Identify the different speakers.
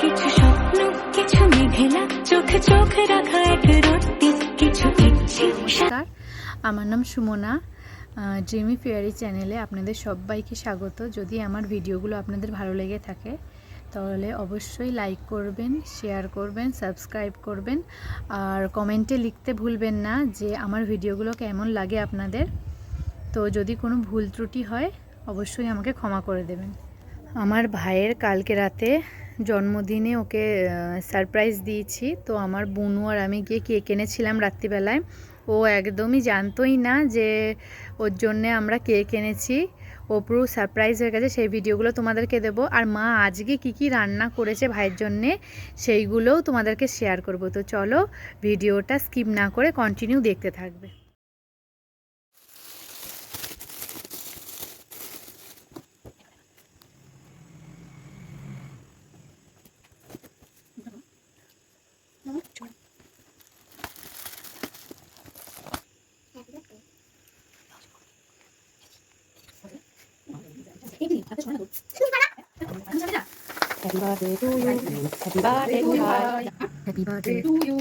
Speaker 1: কিছু স্বপ্ন কিছু মেঘেলা চোখে চোখ রাখা এক রত্তি কিছু ইচ্ছে।
Speaker 2: নমস্কার, আমার নাম সুমনা। ড্রিমি ফেয়ারি চ্যানেলে আপনাদের সবাইকে স্বাগত। যদি আমার ভিডিওগুলো আপনাদের ভালো লেগে থাকে তাহলে অবশ্যই লাইক করবেন, শেয়ার করবেন, সাবস্ক্রাইব করবেন আর কমেন্টে লিখতে ভুলবেন না যে আমার ভিডিওগুলো কেমন লাগে আপনাদের। তো যদি কোনো ভুল ত্রুটি হয় অবশ্যই আমাকে ক্ষমা করে দেবেন। আমার ভাইয়ের কালকে রাতে জন্মদিনে ওকে সারপ্রাইজ দিয়েছি। তো আমার বোনু আর আমি গিয়ে কেক এনেছিলাম রাত্রিবেলায়। ও একদমই জানতোই না যে ওর জন্যে আমরা কেক এনেছি। ও পুরো সারপ্রাইজ হয়ে গেছে। সেই ভিডিওগুলো তোমাদেরকে দেবো। আর মা আজকে কি কি রান্না করেছে ভাইয়ের জন্যে সেইগুলোও তোমাদেরকে শেয়ার করব। তো চলো ভিডিওটা স্কিপ না করে কন্টিনিউ দেখতে থাকবে। Happy birthday to you. Happy birthday to you. Happy birthday to you.